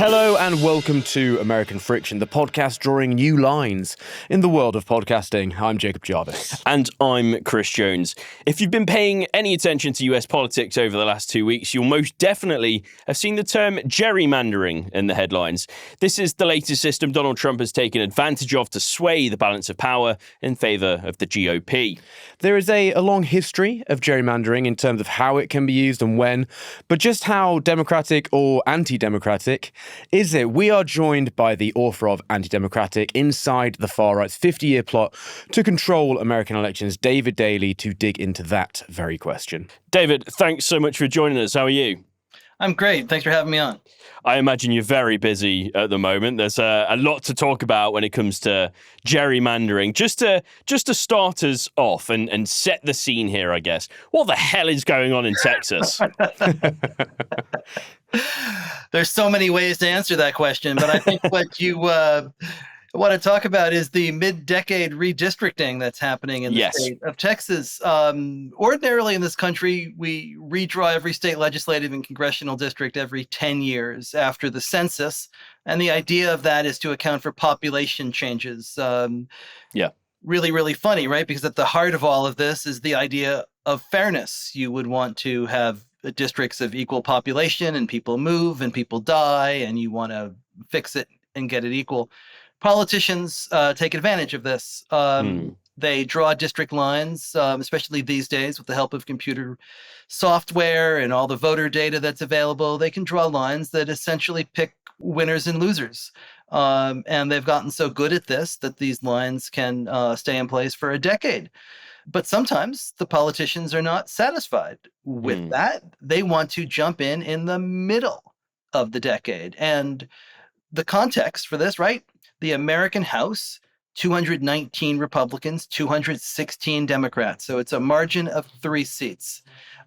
Hello and welcome to American Friction, the podcast drawing new lines in the world of podcasting. I'm Jacob Jarvis. And I'm Chris Jones. If you've been paying any attention to US politics over the last 2 weeks, you'll most definitely have seen the term gerrymandering in the headlines. This is the latest system Donald Trump has taken advantage of to sway the balance of power in favour of the GOP. There is a long history of gerrymandering in terms of how it can be used and when, but just how democratic or anti-democratic is it? We are joined by the author of Antidemocratic, Inside the Far Right's 50-year plot to control American elections, David Daley, to dig into that very question. David, thanks so much for joining us. How are you? I'm great. Thanks for having me on. I imagine you're very busy at the moment. There's a lot to talk about when it comes to gerrymandering. Just to start us off and set the scene here, I guess. What the hell is going on in Texas? There's so many ways to answer that question, but I think what you want to talk about is the mid-decade redistricting that's happening in the state of Texas. Ordinarily in this country, we redraw every state legislative and congressional district every 10 years after the census. And the idea of that is to account for population changes. Really, really funny, right? Because at the heart of all of this is the idea of fairness. You would want to have districts of equal population, and people move and people die, and you want to fix it and get it equal. Politicians take advantage of this. They draw district lines, especially these days with the help of computer software and all the voter data that's available. They can draw lines that essentially pick winners and losers. And they've gotten so good at this that these lines can stay in place for a decade. But sometimes the politicians are not satisfied with that. They want to jump in the middle of the decade. And the context for this, right? The American House, 219 Republicans, 216 Democrats. So it's a margin of 3 seats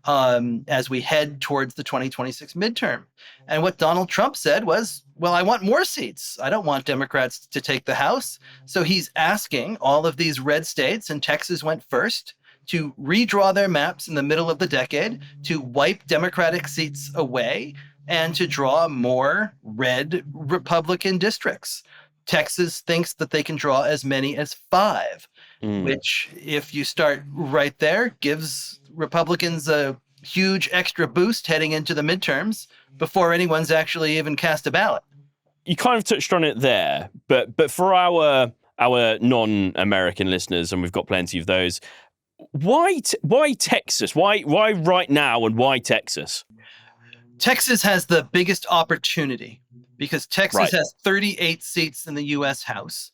as we head towards the 2026 midterm. And what Donald Trump said was, well, I want more seats. I don't want Democrats to take the House. So he's asking all of these red states, and Texas went first, to redraw their maps in the middle of the decade, to wipe Democratic seats away, and to draw more red Republican districts. Texas thinks that they can draw as many as 5, which, if you start right there, gives Republicans a huge extra boost heading into the midterms before anyone's actually even cast a ballot. You kind of touched on it there, but for our non-American listeners, and we've got plenty of those, why Texas? Why right now, and why Texas? Texas has the biggest opportunity because Texas has 38 seats in the U.S. House,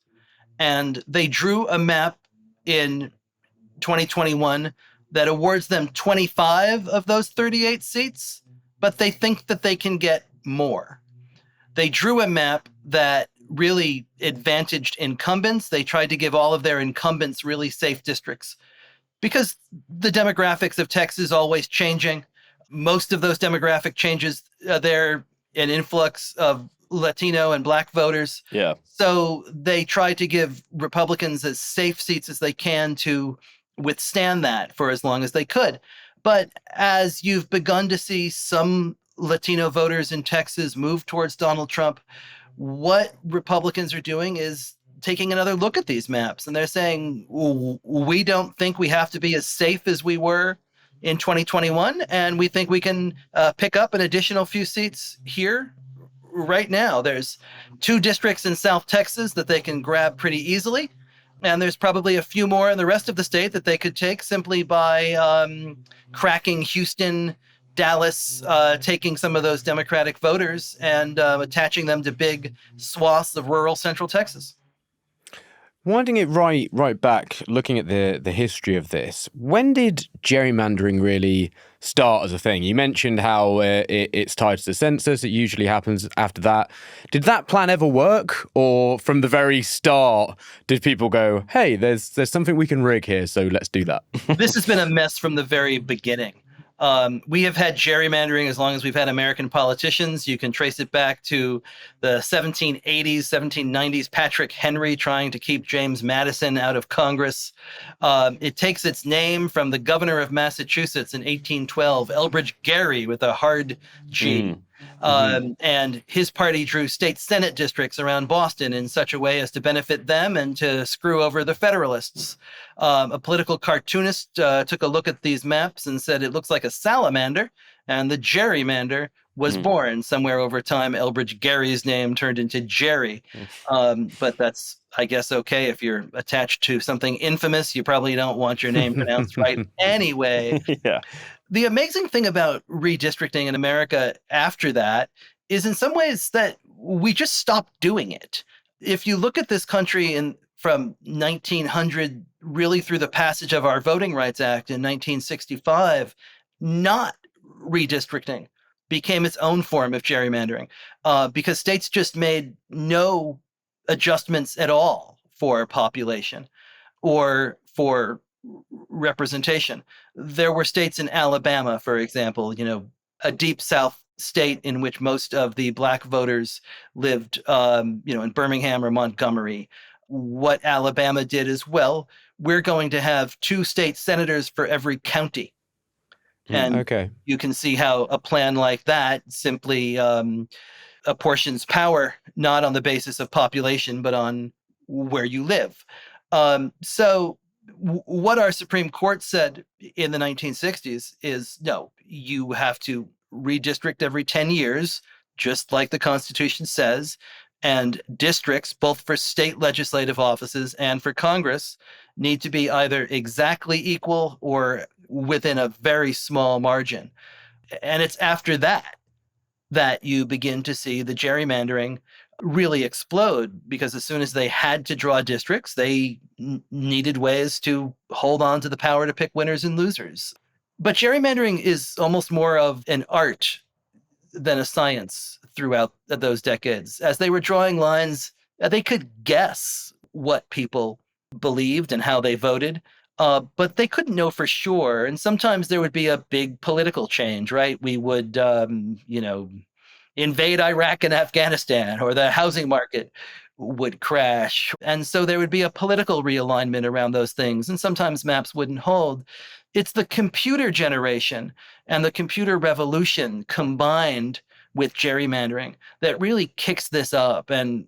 and they drew a map in 2021 that awards them 25 of those 38 seats, but they think that they can get more. They drew a map that really advantaged incumbents. They tried to give all of their incumbents really safe districts because the demographics of Texas are always changing. Most of those demographic changes, they're an influx of Latino and Black voters. Yeah. So they try to give Republicans as safe seats as they can to withstand that for as long as they could. But as you've begun to see some Latino voters in Texas move towards Donald Trump, what Republicans are doing is taking another look at these maps. And they're saying, we don't think we have to be as safe as we were in 2021. And we think we can pick up an additional few seats here right now. There's 2 districts in South Texas that they can grab pretty easily. And there's probably a few more in the rest of the state that they could take simply by cracking Houston, Dallas, taking some of those Democratic voters and attaching them to big swaths of rural central Texas. Winding it right back, looking at the history of this, when did gerrymandering really start as a thing? You mentioned how it's tied to the census. It usually happens after that. Did that plan ever work? Or from the very start, did people go, hey, there's something we can rig here, so let's do that? This has been a mess from the very beginning. We have had gerrymandering as long as we've had American politicians. You can trace it back to the 1780s, 1790s, Patrick Henry trying to keep James Madison out of Congress. It takes its name from the governor of Massachusetts in 1812, Elbridge Gerry with a hard G. And his party drew state Senate districts around Boston in such a way as to benefit them and to screw over the Federalists. A political cartoonist took a look at these maps and said it looks like a salamander, and the gerrymander was born. Somewhere over time, Elbridge Gerry's name turned into Jerry. But that's, I guess, okay. If you're attached to something infamous, you probably don't want your name pronounced right anyway. Yeah. The amazing thing about redistricting in America after that is in some ways that we just stopped doing it. If you look at this country from 1900 really through the passage of our Voting Rights Act in 1965, not redistricting became its own form of gerrymandering because states just made no adjustments at all for population or for representation. There were states in Alabama, for example, a deep South state in which most of the black voters lived, in Birmingham or Montgomery. What Alabama did is, well, we're going to have 2 state senators for every county. And you can see how a plan like that simply apportions power, not on the basis of population, but on where you live. So what our Supreme Court said in the 1960s is, no, you have to redistrict every 10 years, just like the Constitution says. And districts, both for state legislative offices and for Congress, need to be either exactly equal or within a very small margin. And it's after that you begin to see the gerrymandering really explode, because as soon as they had to draw districts, they needed ways to hold on to the power to pick winners and losers. But gerrymandering is almost more of an art than a science throughout those decades. As they were drawing lines, they could guess what people believed and how they voted, but they couldn't know for sure. And sometimes there would be a big political change, right? We would, invade Iraq and Afghanistan, or the housing market would crash. And so there would be a political realignment around those things. And sometimes maps wouldn't hold. It's the computer generation and the computer revolution combined with gerrymandering that really kicks this up. And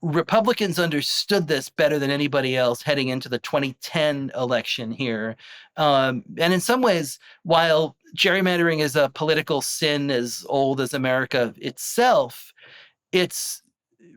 Republicans understood this better than anybody else heading into the 2010 election here. And in some ways, while gerrymandering is a political sin as old as America itself, it's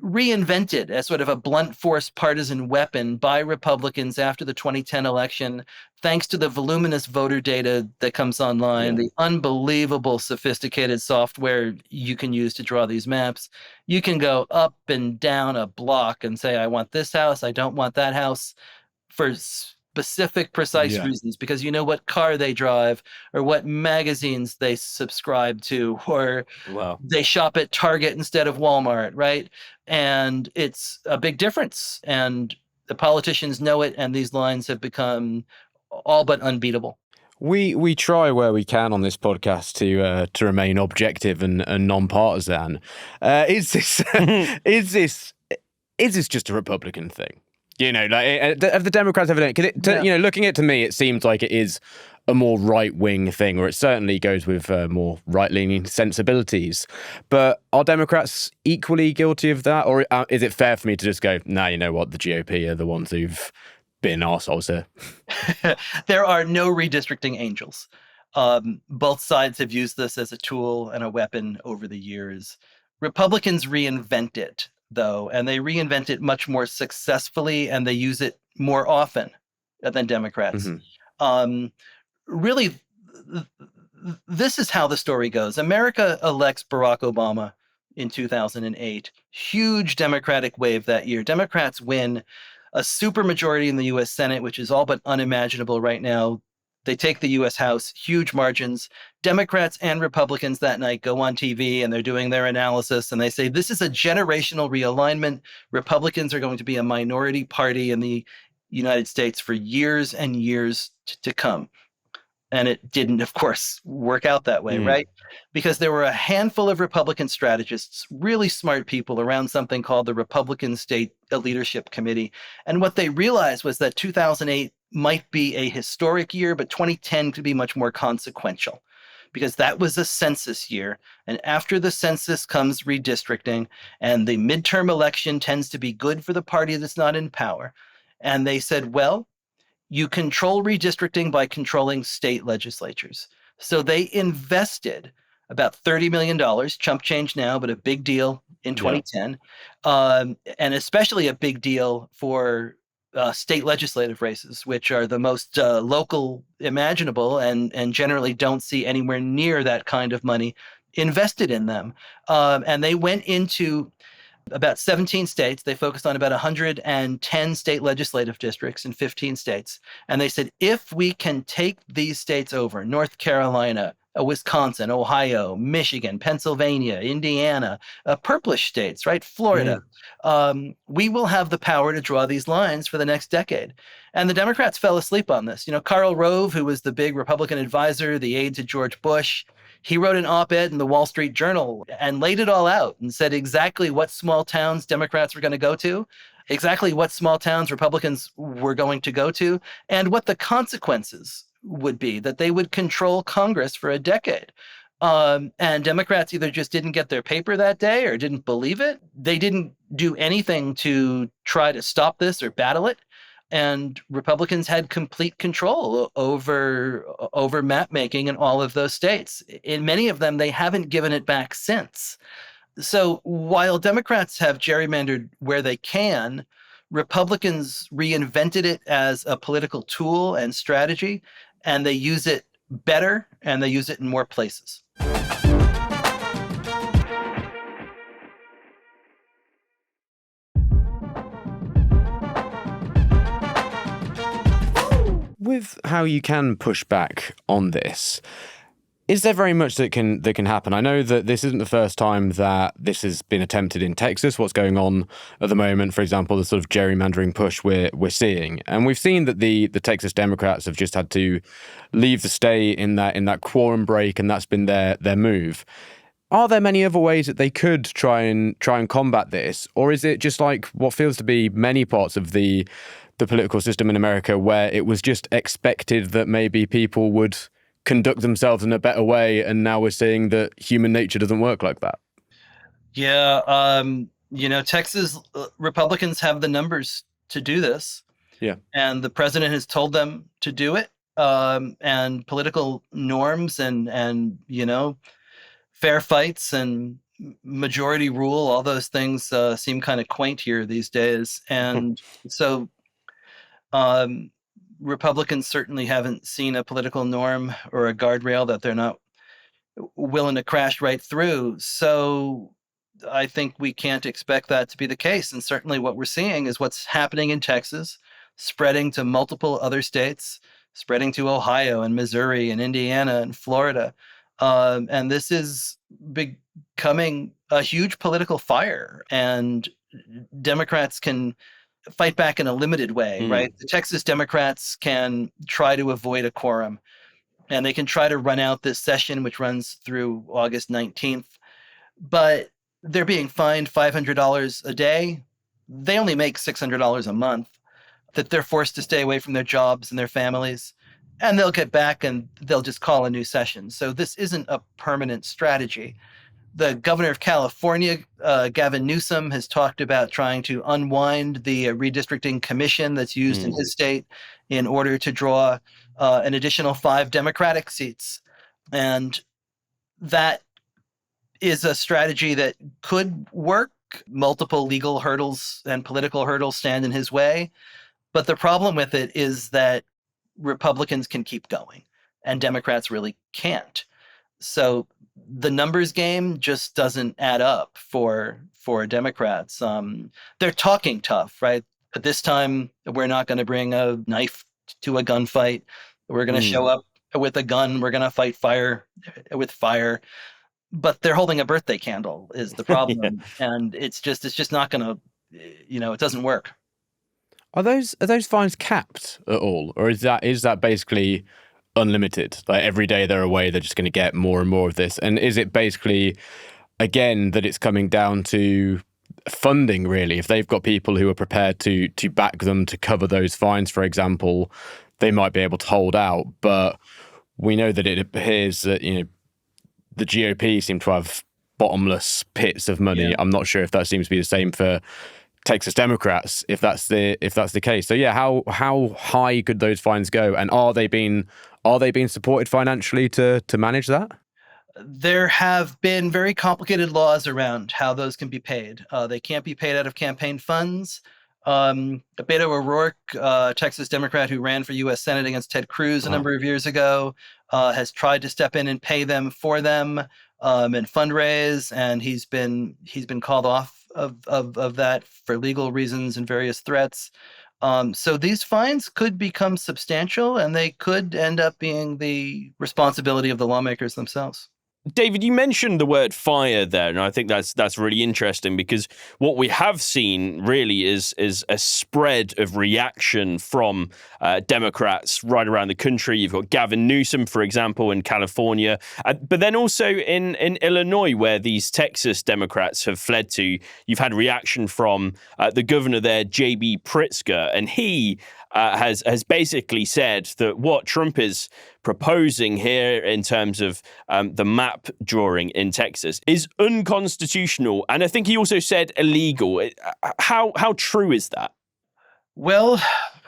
reinvented as sort of a blunt force partisan weapon by Republicans after the 2010 election, thanks to the voluminous voter data that comes online, the unbelievable sophisticated software you can use to draw these maps. You can go up and down a block and say, I want this house, I don't want that house, for specific, precise reasons, because you know what car they drive or what magazines they subscribe to, or they shop at Target instead of Walmart, right? And it's a big difference. And the politicians know it, and these lines have become all but unbeatable. We try where we can on this podcast to remain objective and non-partisan. Is this just a Republican thing? Have the Democrats ever done it? Because looking at it, to me, it seems like it is a more right-wing thing, or it certainly goes with more right-leaning sensibilities. But are Democrats equally guilty of that, or is it fair for me to just go, nah, you know what, the GOP are the ones who've been arseholes here? There are no redistricting angels. Both sides have used this as a tool and a weapon over the years. Republicans reinvent it, though, and they reinvent it much more successfully, and they use it more often than Democrats. Really, this is how the story goes. America elects Barack Obama in 2008. Huge Democratic wave that year. Democrats win a supermajority in the U.S. Senate, which is all but unimaginable right now. They take the U.S. House, huge margins. Democrats and Republicans that night go on TV and they're doing their analysis, and they say this is a generational realignment. Republicans are going to be a minority party in the United States for years and years to come. And it didn't, of course, work out that way, right? Because there were a handful of Republican strategists, really smart people, around something called the Republican State Leadership Committee. And what they realized was that 2008 might be a historic year, but 2010 could be much more consequential, because that was a census year. And after the census comes redistricting, and the midterm election tends to be good for the party that's not in power. And they said, well, you control redistricting by controlling state legislatures. So they invested about $30 million, chump change now, but a big deal in 2010, and especially a big deal for state legislative races, which are the most local imaginable and generally don't see anywhere near that kind of money invested in them. And they went into about 17 states. They focused on about 110 state legislative districts in 15 states. And they said, if we can take these states over, North Carolina, Wisconsin, Ohio, Michigan, Pennsylvania, Indiana, purplish states, right? Florida, we will have the power to draw these lines for the next decade. And the Democrats fell asleep on this. Karl Rove, who was the big Republican advisor, the aide to George Bush, he wrote an op-ed in the Wall Street Journal and laid it all out and said exactly what small towns Democrats were going to go to, exactly what small towns Republicans were going to go to, and what the consequences would be, that they would control Congress for a decade. And Democrats either just didn't get their paper that day or didn't believe it. They didn't do anything to try to stop this or battle it. And Republicans had complete control over map making in all of those states. In many of them, they haven't given it back since. So while Democrats have gerrymandered where they can, Republicans reinvented it as a political tool and strategy, and they use it better, and they use it in more places. With how you can push back on this, is there very much that can happen? I know that this isn't the first time that this has been attempted in Texas. What's going on at the moment, for example, the sort of gerrymandering push we're seeing, and we've seen that the Texas Democrats have just had to leave the state in that quorum break, and that's been their move. Are there many other ways that they could try and combat this, or is it just like what feels to be many parts of the political system in America, where it was just expected that maybe people would conduct themselves in a better way, and now we're seeing that human nature doesn't work like that? Yeah, Texas Republicans have the numbers to do this. Yeah. And the president has told them to do it. And political norms and fair fights and majority rule, all those things seem kind of quaint here these days. And so Republicans certainly haven't seen a political norm or a guardrail that they're not willing to crash right through. So I think we can't expect that to be the case. And certainly what we're seeing is what's happening in Texas, spreading to multiple other states, spreading to Ohio and Missouri and Indiana and Florida. And this is becoming a huge political fire. And Democrats can fight back in a limited way, right? The Texas Democrats can try to avoid a quorum, and they can try to run out this session, which runs through August 19th. But they're being fined $500 a day. They only make $600 a month, that they're forced to stay away from their jobs and their families. And they'll get back and they'll just call a new session. So this isn't a permanent strategy. The governor of California, Gavin Newsom, has talked about trying to unwind the redistricting commission that's used in his state in order to draw an additional 5 Democratic seats. And that is a strategy that could work. Multiple legal hurdles and political hurdles stand in his way. But the problem with it is that Republicans can keep going and Democrats really can't. So the numbers game just doesn't add up for Democrats. They're talking tough, right? But this time we're not going to bring a knife to a gunfight. We're going to show up with a gun. We're going to fight fire with fire. But they're holding a birthday candle is the problem. And it's just not going to, it doesn't work. Are those fines capped at all, or is that basically unlimited? Like every day they're away, they're just going to get more and more of this? And is it basically, again, that it's coming down to funding, really? If they've got people who are prepared to back them to cover those fines, for example, they might be able to hold out. But we know that it appears that the GOP seem to have bottomless pits of money. Yeah. I'm not sure if that seems to be the same for Texas Democrats, if that's the case. So yeah, how high could those fines go, and are they being supported financially to manage that? There have been very complicated laws around how those can be paid. They can't be paid out of campaign funds. Beto O'Rourke, Texas Democrat who ran for U.S. Senate against Ted Cruz a number of years ago, has tried to step in and pay them for them and fundraise, and he's been called off of that for legal reasons and various threats. So these fines could become substantial, and they could end up being the responsibility of the lawmakers themselves. David, you mentioned the word fire there, and I think that's really interesting, because what we have seen really is a spread of reaction from Democrats right around the country. You've got Gavin Newsom, for example, in California, but then also in Illinois, where these Texas Democrats have fled to. You've had reaction from the governor there, J.B. Pritzker, and he has basically said that what Trump is proposing here in terms of the map drawing in Texas is unconstitutional. And I think he also said illegal. How true is that? Well,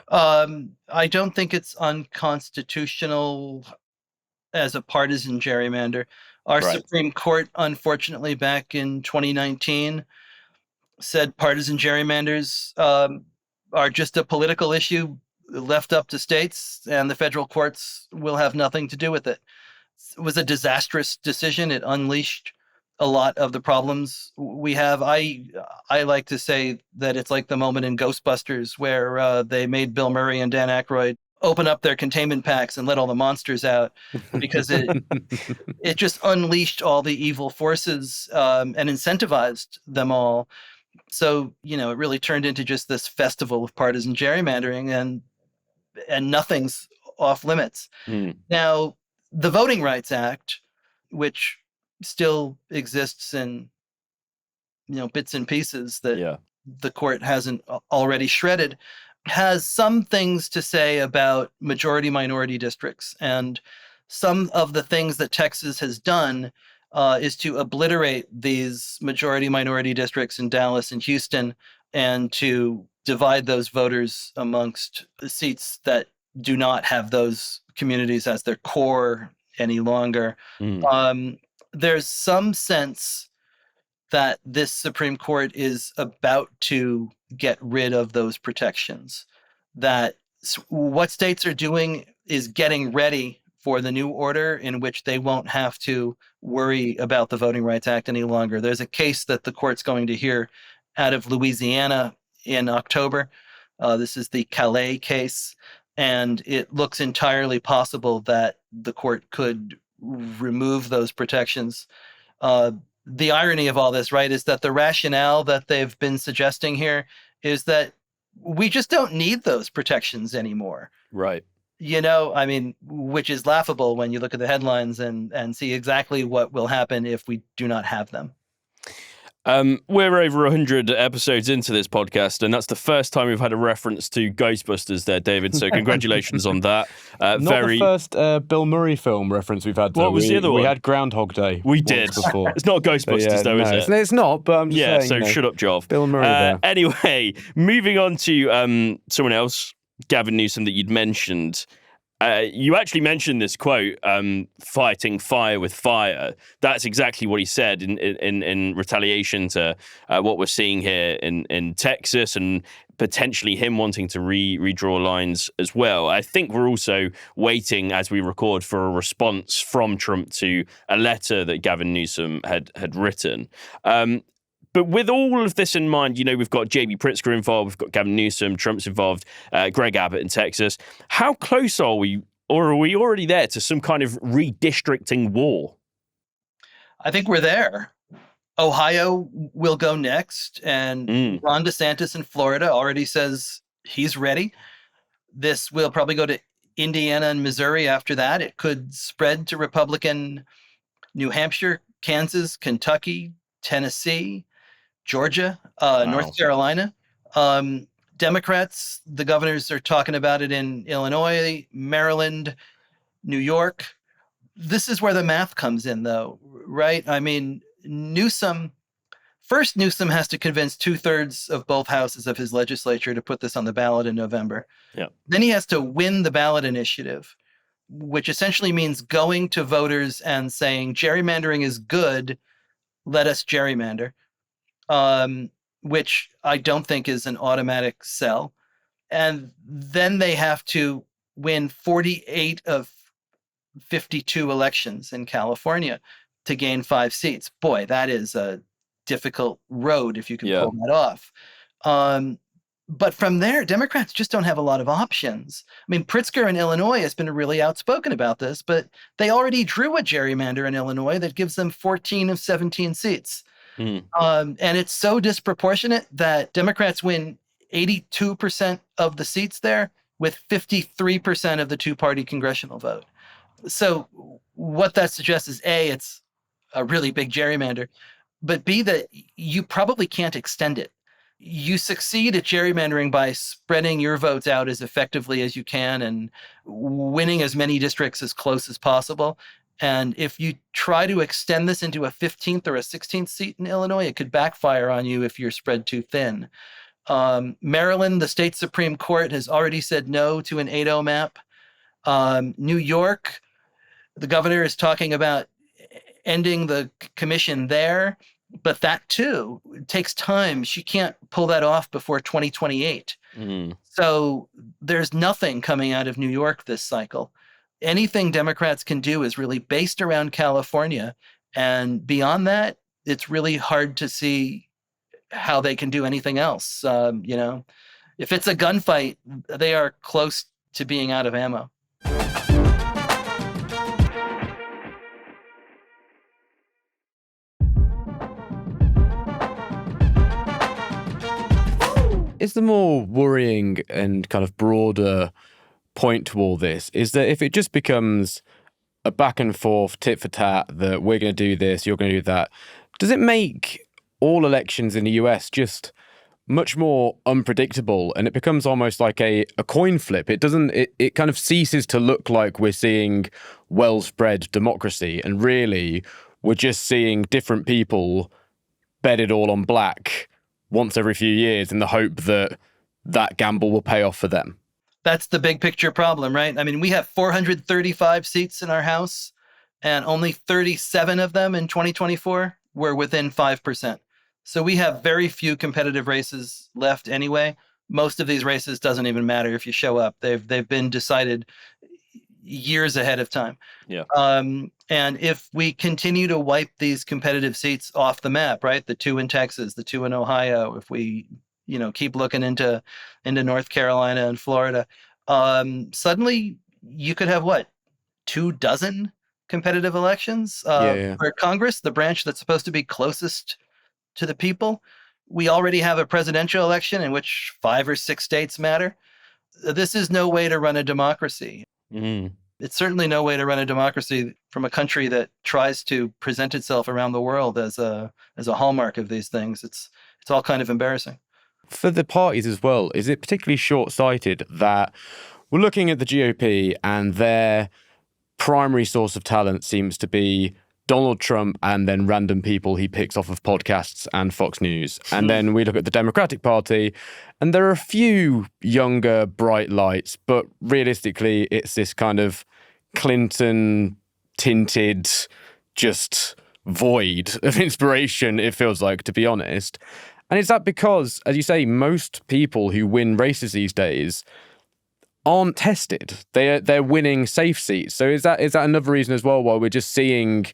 I don't think it's unconstitutional as a partisan gerrymander. Our Supreme Court, unfortunately, back in 2019, said partisan gerrymanders are just a political issue left up to states, and the federal courts will have nothing to do with it. It was a disastrous decision. It unleashed a lot of the problems we have. I like to say that it's like the moment in Ghostbusters where they made Bill Murray and Dan Aykroyd open up their containment packs and let all the monsters out, because it just unleashed all the evil forces and incentivized them all. So, it really turned into just this festival of partisan gerrymandering, and nothing's off limits. Now, the Voting Rights Act, which still exists in bits and pieces that the court hasn't already shredded, has some things to say about majority minority districts. And some of the things that Texas has done is to obliterate these majority minority districts in Dallas and Houston, and to divide those voters amongst the seats that do not have those communities as their core any longer. There's some sense that this Supreme Court is about to get rid of those protections, that what states are doing is getting ready for the new order in which they won't have to worry about the Voting Rights Act any longer. There's a case that the court's going to hear out of Louisiana in October. This is the Calais case, and it looks entirely possible that the court could remove those protections. The irony of all this, right, is that the rationale that they've been suggesting here is that we just don't need those protections anymore. Right. Which is laughable when you look at the headlines and see exactly what will happen if we do not have them. We're over 100 episodes into this podcast, and that's the first time we've had a reference to Ghostbusters there, David. So congratulations on that. Not the first Bill Murray film reference we've had. What was the other one? We had Groundhog Day. We did. Before. It's not Ghostbusters, though, is it? It's not, but I'm just saying. So shut up, Jov. Bill Murray there. Anyway, moving on to someone else, Gavin Newsom, that you'd mentioned. You actually mentioned this quote, fighting fire with fire. That's exactly what he said in retaliation to what we're seeing here in Texas, and potentially him wanting to redraw lines as well. I think we're also waiting, as we record, for a response from Trump to a letter that Gavin Newsom had written. But with all of this in mind, we've got J.B. Pritzker involved, we've got Gavin Newsom, Trump's involved, Greg Abbott in Texas. How close are we, or are we already there, to some kind of redistricting war? I think we're there. Ohio will go next, and Ron DeSantis in Florida already says he's ready. This will probably go to Indiana and Missouri after that. It could spread to Republican New Hampshire, Kansas, Kentucky, Tennessee, Georgia, North Carolina. Democrats, the governors are talking about it in Illinois, Maryland, New York. This is where the math comes in, though. right? I mean, Newsom has to convince 2/3 of both houses of his legislature to put this on the ballot in November. Yeah. Then he has to win the ballot initiative, which essentially means going to voters and saying gerrymandering is good, let us gerrymander, which I don't think is an automatic sell. And then they have to win 48 of 52 elections in California to gain 5 seats. Boy, that is a difficult road if you can pull that off. But from there, Democrats just don't have a lot of options. I mean, Pritzker in Illinois has been really outspoken about this, but they already drew a gerrymander in Illinois that gives them 14 of 17 seats. And it's so disproportionate that Democrats win 82% of the seats there with 53% of the two-party congressional vote. So what that suggests is A, it's a really big gerrymander, but B, that you probably can't extend it. You succeed at gerrymandering by spreading your votes out as effectively as you can and winning as many districts as close as possible. And if you try to extend this into a 15th or a 16th seat in Illinois, it could backfire on you if you're spread too thin. Maryland, the state Supreme Court has already said no to an 8-0 map. New York, the governor is talking about ending the commission there, but that too takes time. She can't pull that off before 2028. So there's nothing coming out of New York this cycle. Anything Democrats can do is really based around California. And beyond that, it's really hard to see how they can do anything else. If it's a gunfight, they are close to being out of ammo. Is the more worrying and kind of broader point to all this is that if it just becomes a back and forth tit for tat that we're going to do this, you're going to do that, does it make all elections in the US just much more unpredictable, and it becomes almost like a coin flip? It kind of ceases to look like we're seeing well-spread democracy, and really we're just seeing different people bet it all on black once every few years in the hope that that gamble will pay off for them. That's the big picture problem, right? I mean, we have 435 seats in our House, and only 37 of them in 2024 were within 5%. So we have very few competitive races left anyway. Most of these races doesn't even matter if you show up. They've been decided years ahead of time. Yeah. And if we continue to wipe these competitive seats off the map, right? The 2 in Texas, the 2 in Ohio, if we keep looking into North Carolina and Florida, suddenly you could have 24 competitive elections for Congress, the branch that's supposed to be closest to the people. We already have a presidential election in which 5 or 6 states matter. This is no way to run a democracy. It's certainly no way to run a democracy from a country that tries to present itself around the world as a hallmark of these things. It's all kind of embarrassing. For the parties as well, is it particularly short-sighted that we're looking at the GOP and their primary source of talent seems to be Donald Trump and then random people he picks off of podcasts and Fox News? And then we look at the Democratic Party and there are a few younger, bright lights, but realistically, it's this kind of Clinton-tinted, just void of inspiration, it feels like, to be honest. And is that because, as you say, most people who win races these days aren't tested? They're winning safe seats. So is that another reason as well why we're just seeing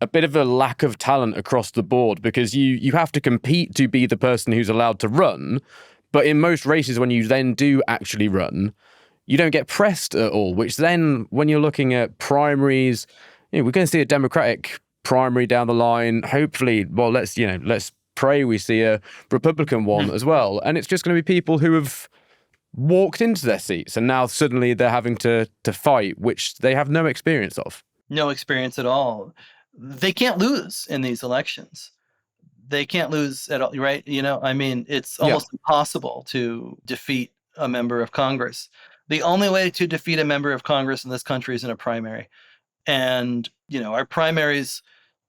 a bit of a lack of talent across the board? Because you have to compete to be the person who's allowed to run. But in most races, when you then do actually run, you don't get pressed at all, which then when you're looking at primaries, we're going to see a Democratic primary down the line. Hopefully, let's pray we see a Republican one as well. And it's just going to be people who have walked into their seats and now suddenly they're having to fight, which they have no experience of. No experience at all. They can't lose in these elections. They can't lose at all, right? It's almost impossible to defeat a member of Congress. The only way to defeat a member of Congress in this country is in a primary. And, our primaries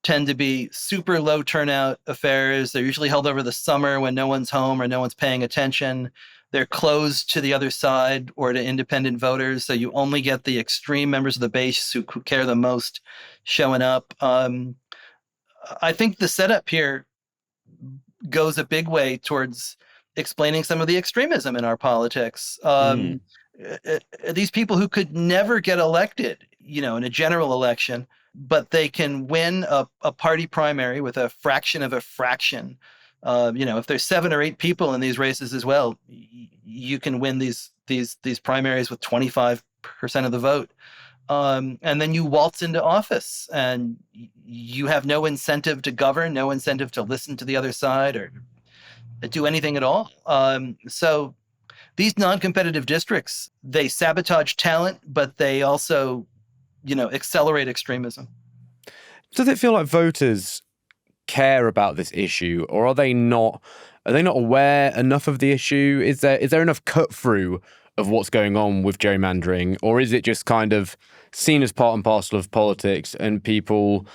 tend to be super low turnout affairs. They're usually held over the summer when no one's home or no one's paying attention. They're closed to the other side or to independent voters. So you only get the extreme members of the base who care the most showing up. I think the setup here goes a big way towards explaining some of the extremism in our politics. These people who could never get elected, in a general election, but they can win a party primary with a fraction of a fraction. If there's 7 or 8 people in these races as well, you can win these primaries with 25% of the vote. And then you waltz into office and you have no incentive to govern, no incentive to listen to the other side or do anything at all. So these non-competitive districts, they sabotage talent, but they also, accelerate extremism. Does it feel like voters care about this issue, or are they not aware enough of the issue? Is there enough cut through of what's going on with gerrymandering, or is it just kind of seen as part and parcel of politics, and people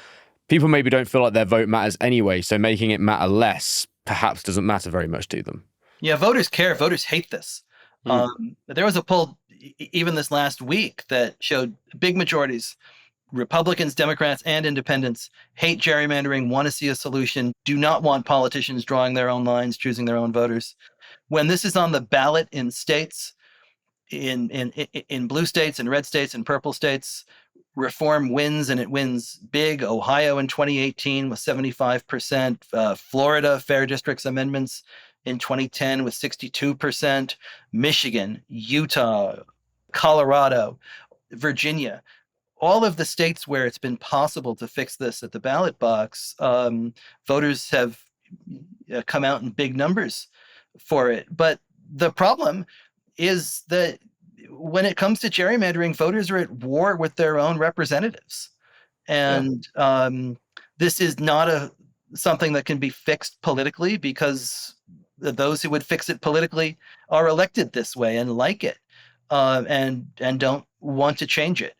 maybe don't feel like their vote matters anyway, so making it matter less perhaps doesn't matter very much to them? Yeah, voters care. Voters hate this. There was a poll even this last week that showed big majorities, Republicans, Democrats, and independents, hate gerrymandering, want to see a solution, do not want politicians drawing their own lines, choosing their own voters. When this is on the ballot in states, in blue states and red states and purple states, reform wins, and it wins big. Ohio in 2018 with 75%, Florida Fair Districts amendments in 2010 with 62%, Michigan, Utah, Colorado, Virginia, all of the states where it's been possible to fix this at the ballot box, voters have come out in big numbers for it. But the problem is that when it comes to gerrymandering, voters are at war with their own representatives. And this is not something that can be fixed politically, because those who would fix it politically are elected this way and like it, and don't want to change it.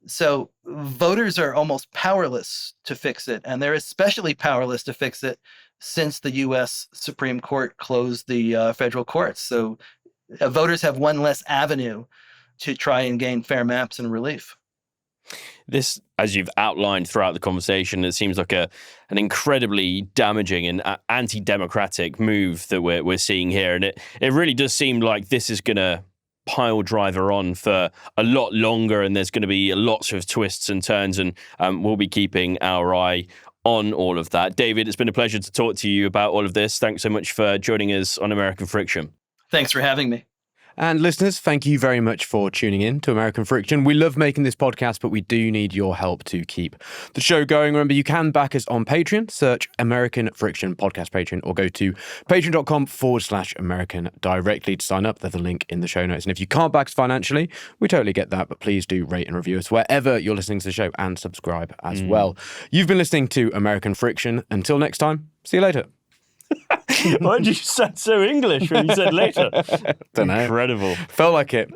So voters are almost powerless to fix it, and they're especially powerless to fix it since the U.S. Supreme Court closed the federal courts. So voters have one less avenue to try and gain fair maps and relief. This, as you've outlined throughout the conversation, it seems like an incredibly damaging and anti-democratic move that we're seeing here. And it really does seem like this is going to pile driver on for a lot longer, and there's going to be lots of twists and turns, and we'll be keeping our eye on all of that. David, it's been a pleasure to talk to you about all of this. Thanks so much for joining us on American Friction. Thanks for having me. And listeners, thank you very much for tuning in to American Friction. We love making this podcast, but we do need your help to keep the show going. Remember, you can back us on Patreon. Search American Friction Podcast Patreon, or go to patreon.com/American directly to sign up. There's a link in the show notes. And if you can't back us financially, we totally get that, but please do rate and review us wherever you're listening to the show, and subscribe as well. You've been listening to American Friction. Until next time, see you later. Why did you sound so English when you said later? Don't know. Incredible. Felt like it.